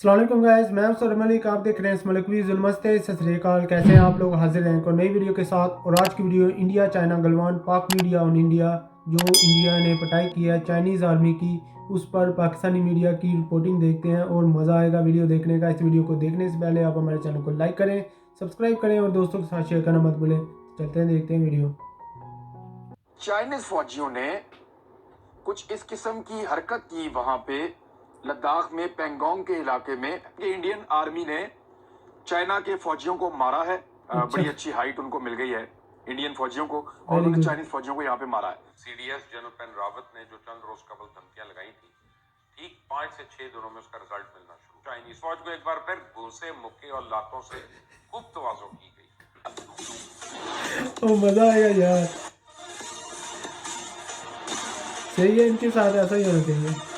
अस्सलाम वालेकुम गाइस, मैं हूं सर मलिक। आप देख रहे हैं मलिकवी नमस्ते, सत श्री अकाल। कैसे हैं आप लोग? हाजिर हैं एक और नई वीडियो के साथ। और आज की वीडियो इंडिया चाइना गलवान पाक मीडिया ऑन इंडिया, जो इंडिया ने पिटाई की है चाइनीज़ आर्मी की, उस पर पाकिस्तानी मीडिया की रिपोर्टिंग देखते हैं और मज़ा आएगा वीडियो देखने का। इस वीडियो को देखने से पहले आप हमारे चैनल को लाइक करें, सब्सक्राइब करें और दोस्तों के साथ शेयर करना मत भूलें। चलते हैं, देखते हैं वीडियो। चाइनीज फौजियों ने कुछ इस किस्म की हरकत की वहां पे लद्दाख में पेंगोंग के इलाके में कि इंडियन आर्मी ने चाइना के फौजियों को मारा है। अच्छा, बड़ी अच्छी हाइट उनको मिल गई है इंडियन फौजियों को, और वेरी उन्होंने गुड। चाइनीज फौजियों को यहाँ पे मारा है। सीडीएस जनरल पेन रावत ने जो चंद रोज कबल धमकियां लगाई थी, ठीक 5 से 6 दिनों में उसका रिजल्ट मिलना शुरू। चाइनीज फौज को एक बार फिर घूसे, मुक्के और लातों से खूब तवाज़ो की गई। ओ मज़ा आएगा यार, सही है, इनके साथ ऐसा ही होना चाहिए।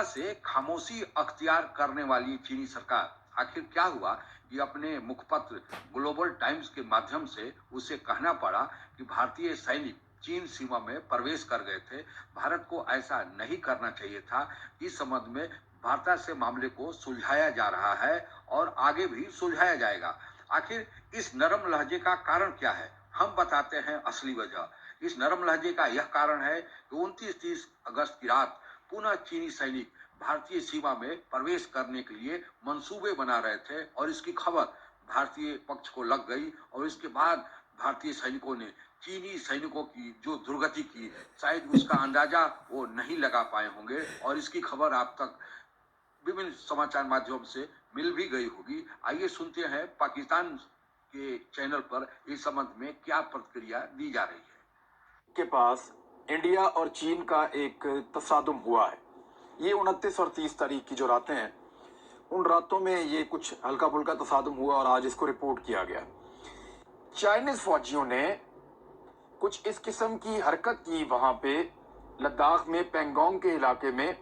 से खामोशी अख्तियार करने वाली चीनी सरकार आखिर क्या हुआ कि अपने मुखपत्र ग्लोबल टाइम्स के माध्यम से उसे कहना पड़ा कि भारतीय सैनिक चीन सीमा में प्रवेश कर गए थे। भारत को ऐसा नहीं करना चाहिए था। इस संबंध में वार्ता से मामले को सुलझाया जा रहा है और आगे भी सुलझाया जाएगा। आखिर इस नरम लहजे का कारण क्या है, हम बताते हैं असली वजह। इस नरम लहजे का यह कारण है कि 29-30 अगस्त की रात पुनः चीनी सैनिक भारतीय सीमा में प्रवेश करने के लिए मंसूबे बना रहे थे और इसकी खबर भारतीय पक्ष को लग गई। और इसके बाद भारतीय सैनिकों ने चीनी सैनिकों की जो दुर्गति की, शायद उसका अंदाजा वो नहीं लगा पाए होंगे और इसकी खबर आप तक विभिन्न समाचार माध्यम से मिल भी गई होगी। आइए सुनते हैं पाकिस्तान के चैनल पर इस संबंध में क्या प्रतिक्रिया दी जा रही है। के पास इंडिया और चीन का एक तसादुम हुआ है। ये 29 और 30 तारीख की जो रातें हैं, उन रातों में ये कुछ हल्का फुल्का तसादुम हुआ और आज इसको रिपोर्ट किया गया। चाइनीज फौजियों ने कुछ इस किस्म की हरकत की वहां पे लद्दाख में पेंगोंग के इलाके में,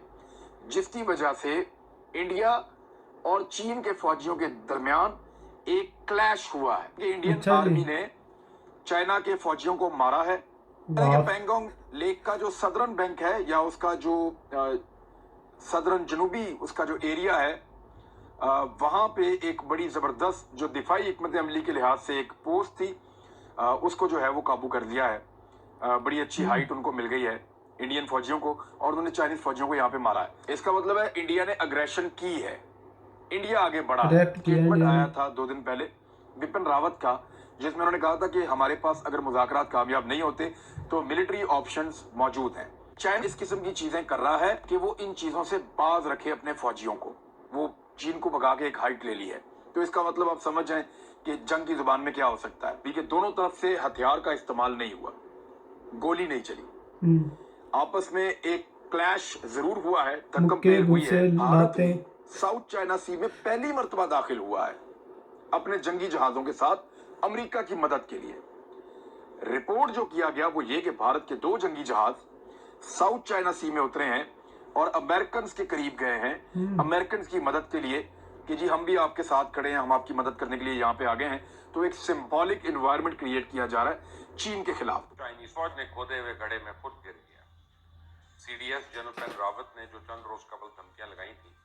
जिसकी वजह से इंडिया और चीन के फौजियों के दरमियान एक क्लैश हुआ है कि इंडियन अच्छा जी, आर्मी ने चाइना के फौजियों को मारा है। ये वाह। पेंगोंग लेक का जो सदरन बैंक है, या उसका जो सदरन जनूबी उसका जो एरिया है, वहां पे एक बड़ी जबरदस्त जो दिफाई हिकमत अमली के लिहाज से एक पोस्ट थी, उसको जो है वो काबू कर लिया है। बड़ी अच्छी हाइट उनको मिल गई है इंडियन फौजियों को, और उन्होंने चाइनीज फौजियों को यहाँ पे मारा है। इसका मतलब है इंडिया ने अग्रेशन की है, इंडिया आगे बढ़ा है। रिएक्ट किया स्टेटमेंट इंडिया ने। आया था 2 दिन पहले बिपिन रावत का, जिसमें उन्होंने कहा था कि हमारे पास अगर मुज़ाकरात कामयाब नहीं होते तो मिलिट्री ऑप्शंस मौजूद हैं। चाइना इस किस्म की चीजें कर रहा है कि वो इन चीजों से बाज रखे अपने फौजियों को। वो चीन को भगा के एक हाइट ले ली है, तो इसका मतलब आप समझ जाएं कि जंग की जुबान में क्या हो सकता है। देखिए, दोनों तरफ से हथियार का इस्तेमाल नहीं हुआ, गोली नहीं चली, हम्म। आपस में एक क्लैश जरूर हुआ है, धक्कम मुक्के पेल हुई है। घूसे भारत लाते। भी साउथ चाइना सी में पहली मर्तबा दाखिल हुआ है अपने जंगी जहाजों के साथ अमेरिका की मदद के लिए। रिपोर्ट जो किया गया वो ये कि भारत के 2 जंगी जहाज साउथ चाइना सी में उतरे हैं और अमेरिकन के करीब गए हैं, अमेरिकन की मदद के लिए कि जी हम भी आपके साथ खड़े हैं, हम आपकी मदद करने के लिए यहाँ पे आ गए हैं। तो एक सिंबॉलिक इन्वायरमेंट क्रिएट किया जा रहा है चीन के खिलाफ। चाइनीज फौज ने खोदे हुए गड्ढे में खुद गिर गया। सीडीएस जनरल पेन रावत ने जो चंद रोज कबल धमकियां लगाई थी,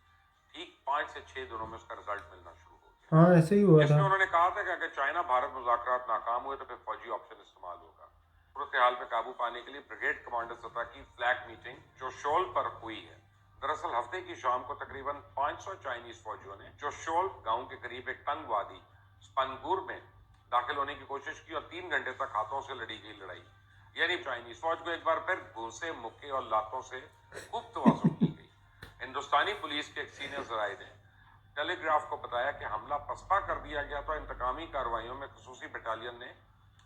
ठीक 5 से 6 दिनों में उसका रिजल्ट मिलना शुरू हो गया। हाँ, ऐसे ही हुआ था। जिसमें उन्होंने कहा था कि अगर चाइना भारत मुज़ाकरात नाकाम हुए तो फिर फौजी ऑप्शन इस्तेमाल होगा। सूरत हाल पे काबू पाने के लिए ब्रिगेड कमांडर सतह की फ्लैग मीटिंग जो शोल पर हुई है। दरअसल हफ्ते की शाम को तकरीबन 500 चाइनीज फौजियों ने जो शोल गांव के करीब एक तंग वादी स्पनगुर में दाखिल होने की कोशिश की और 3 घंटे तक हाथों से लड़ी गई लड़ाई, यानी चाइनीज फौज को एक बार फिर घूसे, मुक्के और लातों से खूब तवाज़ो की गई। हिंदुस्तानी पुलिस के एक सीनियर जराये ने टेलीग्राफ को बताया कि हमला पसपा कर दिया गया, तो इंतकामी कार्रवाइयों में खसूसी बटालियन ने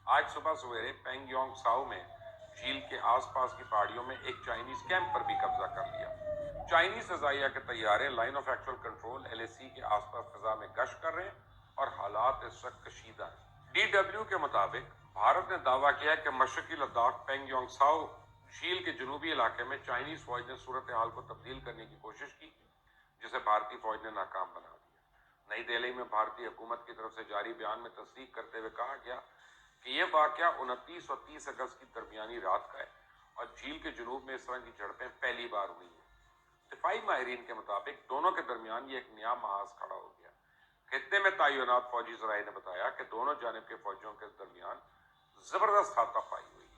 आज सुबह सवेरे पेंगयोंग साओ में झील के आसपास की पहाड़ियों में एक चाइनीज कैंप पर भी कब्जा कर लिया। चाइनीज फजाइया के तैयारे line of actual control LAC के आसपास फिजा में गश्त कर रहे हैं और हालात इस वक्त कशीदा है। DW के मुताबिक भारत ने दावा किया कि मशरकी लद्दाख पेंगयोंग साओ झील के जनूबी इलाके में चाइनीज फौज ने सूरत हाल को तब्दील करने की कोशिश की, जिसे भारतीय फौज ने नाकाम बना दिया। नई दिल्ली में भारतीय हुकूमत की तरफ से जारी बयान में तस्दीक करते हुए कहा गया कि यह वाकया 29 और 30 अगस्त की दरमियानी रात का है और झील के जुनूब में इस तरह की झड़पें पहली बार हुई हैं। दिफाई माहिरीन के मुताबिक दोनों के दरमियान ये एक नया महाज खड़ा हो गया। खित्ते में तैनात फौजी जराए ने बताया कि दोनों जानिब के फौजियों के दरमियान जबरदस्त हाथापाई हुई है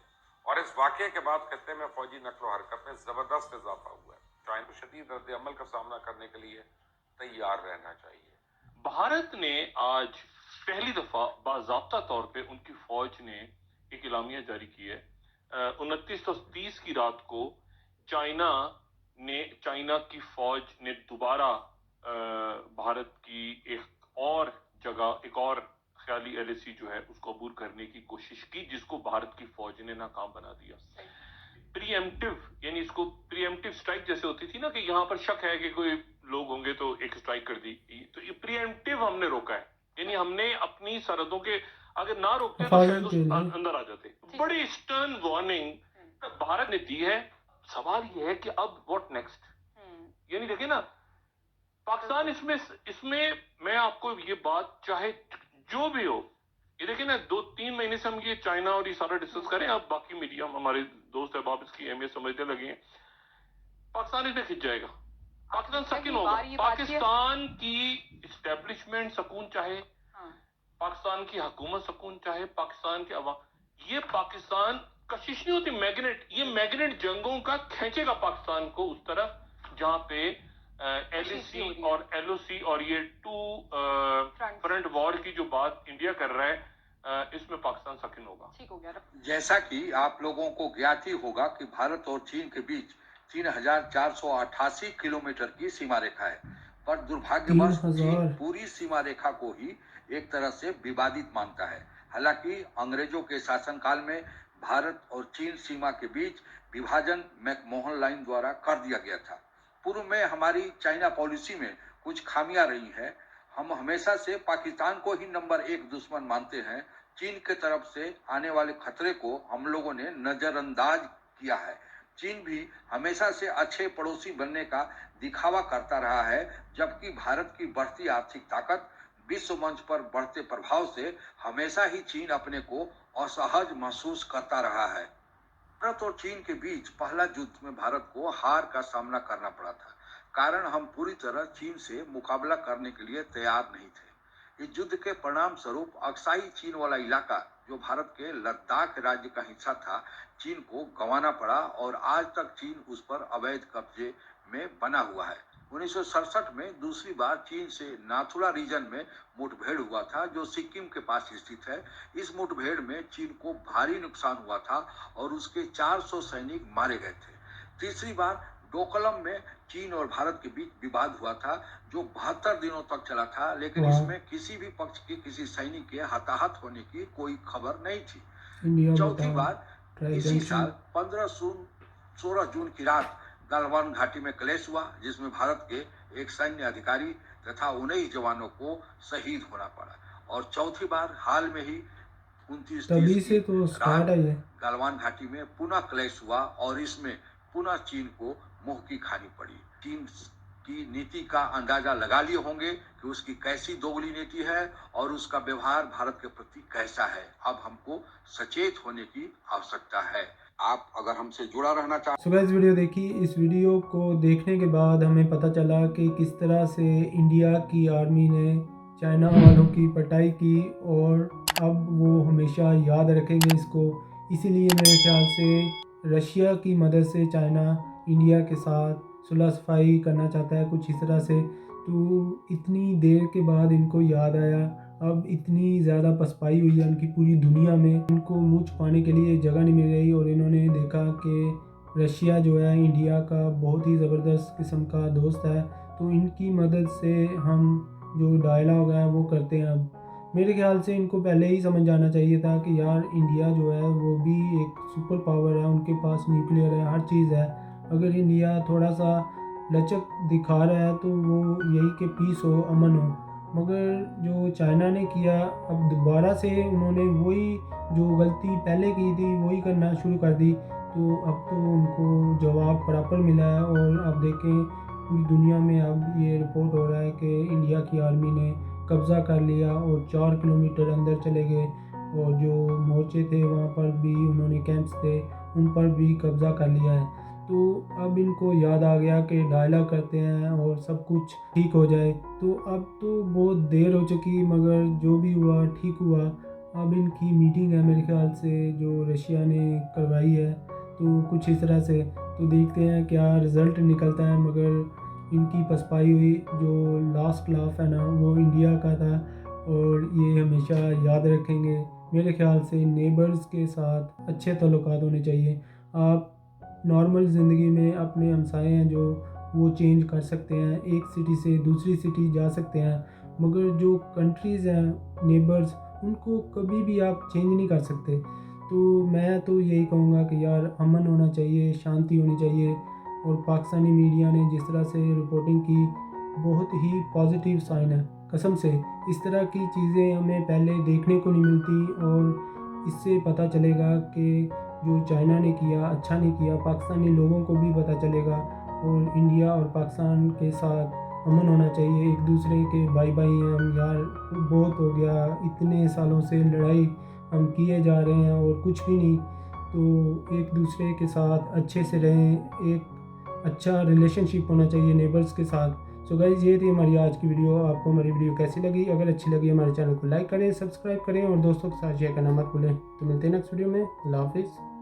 और इस वाकये के बाद खित्ते में फौजी नकलो हरकत में जबरदस्त इजाफा हुआ है। चाइना को शदीद रद्द अमल का सामना करने के लिए तैयार रहना चाहिए। भारत ने आज पहली दफा बाज़ाब्ता तौर पे उनकी फौज ने एक इलामिया जारी की है। 2930 की रात को चाइना की फौज ने दोबारा भारत की एक और ख्याली LAC जो है उसको अबूर करने की कोशिश की, जिसको भारत की फौज ने नाकाम बना दिया। प्रीएम्प्टिव यानी इसको प्रीएम्प्टिव स्ट्राइक जैसे होती थी ना कि यहाँ पर शक है कि कोई लोग होंगे तो एक स्ट्राइक कर दी, तो ये प्रीएम्प्टिव हमने रोका है, यानी हमने अपनी सरहदों के अगर ना रोकते तो शायद अंदर आ जाते। बड़ी स्टर्न वार्निंग भारत ने दी है। सवाल ये है कि अब व्हाट नेक्स्ट, यानी देखिए ना पाकिस्तान इसमें मैं आपको ये बात चाहे जो भी हो, ये देखिए ना 2-3 महीने से हम ये चाइना और ये सारा डिस्कस करें, अब बाकी मीडिया हमारे दोस्त अहबाब इसकी अहमियत समझने लगे हैं। पाकिस्तान इसमें खिंच जाएगा, पाकिस्तान सकीन होगा, पाकिस्तान की इस्टेब्लिशमेंट सकून चाहे, पाकिस्तान की हुकूमत सकून चाहे, पाकिस्तान के अवाम, ये पाकिस्तान कशिश नहीं होती मैग्नेट, ये मैग्नेट जंगों का खींचेगा पाकिस्तान को उस तरफ जहां पे LAC और LOC और ये 2 फ्रंट वॉर की जो बात इंडिया कर रहा है, इसमें पाकिस्तान सकिन होगा। ठीक हो गया। जैसा कि आप लोगों को ज्ञात ही होगा कि भारत और चीन के बीच 3488 किलोमीटर की सीमा रेखा है, पर दुर्भाग्यवश चीन पूरी सीमा रेखा को ही एक तरह से विवादित मानता है। हालांकि अंग्रेजों के शासनकाल में भारत और चीन सीमा के बीच विभाजन मैकमोहन लाइन द्वारा कर दिया गया था। पूर्व में हमारी चाइना पॉलिसी में कुछ खामियां रही हैं। हम हमेशा से पाकिस्तान को ही नंबर 1 दुश्मन मानते हैं। चीन के तरफ से आने वाले खतरे को हम लोगों ने नजरअंदाज किया है। चीन भी हमेशा से अच्छे पड़ोसी बनने का दिखावा करता रहा है, जबकि भारत की बढ़ती आर्थिक ताकत, विश्व मंच पर बढ़ते प्रभाव से हमेशा ही चीन अपने को असहज महसूस करता रहा है। भारत और चीन के बीच पहला युद्ध में भारत को हार का सामना करना पड़ा था, कारण हम पूरी तरह चीन से मुकाबला करने के लिए तैयार नहीं थे। इस युद्ध के परिणाम स्वरूप अक्साई चीन वाला इलाका, जो भारत के लद्दाख राज्य का हिस्सा था, चीन को गंवाना पड़ा और आज तक चीन उस पर अवैध कब्जे में बना हुआ है। 1967 में दूसरी बार चीन से नाथुला रीजन में मुठभेड़ हुआ था, जो सिक्किम के पास स्थित है। इस मुठभेड़ में चीन को भारी नुकसान हुआ था और उसके 400 सैनिक मारे गए थे। तीसरी बार डोकलम में चीन और भारत के बीच विवाद हुआ था, जो 72 दिनों तक चला था, लेकिन इसमें किसी भी पक्ष के किसी सैनिक के हताहत होने की कोई खबर नहीं थी। चौथी बार इसी साल 16 जून की रात गलवान घाटी में क्लेश हुआ, जिसमें भारत के एक सैन्य अधिकारी तथा 19 जवानों को शहीद होना पड़ा। और चौथी बार हाल में ही 29 गलवान घाटी में पुनः क्लेश हुआ और इसमें पुनः चीन को मुंह की खानी पड़ी। चीन की नीति का अंदाजा लगा लिए होंगे कि उसकी कैसी दोगली नीति है और उसका व्यवहार भारत के प्रति कैसा है। अब हमको सचेत होने की आवश्यकता है। आप अगर हमसे जुड़ा रहना चाहते सुबह इस वीडियो देखी, इस वीडियो को देखने के बाद हमें पता चला कि किस तरह से इंडिया की आर्मी ने चाइना वालों की पिटाई की और अब वो हमेशा याद रखेंगे इसको। इसीलिए मेरे ख्याल से रशिया की मदद से चाइना इंडिया के साथ सुलह सफाई करना चाहता है, कुछ इस तरह से। तो इतनी देर के बाद इनको याद आया, अब इतनी ज़्यादा पसपाई हुई है उनकी पूरी दुनिया में, इनको मुँह छुपाने के लिए जगह नहीं मिल रही। और इन्होंने देखा कि रशिया जो है इंडिया का बहुत ही ज़बरदस्त किस्म का दोस्त है, तो इनकी मदद से हम जो डायलॉग है वो करते हैं। अब मेरे ख्याल से इनको पहले ही समझ जाना चाहिए था कि यार इंडिया जो है वो भी एक सुपर पावर है, उनके पास न्यूक्लियर है, हर चीज़ है। अगर इंडिया थोड़ा सा लचक दिखा रहा है तो वो यही कि पीस हो, अमन हो। मगर जो चाइना ने किया, अब दोबारा से उन्होंने वही जो गलती पहले की थी वही करना शुरू कर दी। तो अब तो उनको जवाब बराबर मिला है। और अब देखें पूरी दुनिया में अब ये रिपोर्ट हो रहा है कि इंडिया की आर्मी ने कब्ज़ा कर लिया और 4 किलोमीटर अंदर चले गए और जो मोर्चे थे वहाँ पर भी उन्होंने कैंप्स थे उन पर भी कब्ज़ा कर लिया है। तो अब इनको याद आ गया कि डायलॉग करते हैं और सब कुछ ठीक हो जाए। तो अब तो बहुत देर हो चुकी, मगर जो भी हुआ ठीक हुआ। अब इनकी मीटिंग है मेरे ख्याल से जो रशिया ने करवाई है, तो कुछ इस तरह से। तो देखते हैं क्या रिज़ल्ट निकलता है। मगर इनकी पसपाई हुई जो लास्ट लाफ है ना, वो इंडिया का था और ये हमेशा याद रखेंगे। मेरे ख्याल से नेबर्स के साथ अच्छे ताल्लुकात होने चाहिए। आप नॉर्मल ज़िंदगी में अपने हमसाए हैं जो वो चेंज कर सकते हैं, एक सिटी से दूसरी सिटी जा सकते हैं, मगर जो कंट्रीज़ हैं नेबर्स, उनको कभी भी आप चेंज नहीं कर सकते। तो मैं तो यही कहूँगा कि यार अमन होना चाहिए, शांति होनी चाहिए। और पाकिस्तानी मीडिया ने जिस तरह से रिपोर्टिंग की, बहुत ही पॉजिटिव साइन है कसम से। इस तरह की चीज़ें हमें पहले देखने को नहीं मिलती और इससे पता चलेगा कि जो चाइना ने किया अच्छा नहीं किया, पाकिस्तानी लोगों को भी पता चलेगा। और इंडिया और पाकिस्तान के साथ अमन होना चाहिए, एक दूसरे के भाई भाई हैं हम यार। बहुत हो गया, इतने सालों से लड़ाई हम किए जा रहे हैं और कुछ भी नहीं। तो एक दूसरे के साथ अच्छे से रहें, एक अच्छा रिलेशनशिप होना चाहिए नेबर्स के साथ। सो गाइज़, ये थी हमारी आज की वीडियो। आपको हमारी वीडियो कैसी लगी? अगर अच्छी लगी हमारे चैनल को लाइक करें, सब्सक्राइब करें और दोस्तों के साथ शेयर करना मत भूलें। तो मिलते हैं नेक्स्ट वीडियो में। अल्लाह हाफिज़।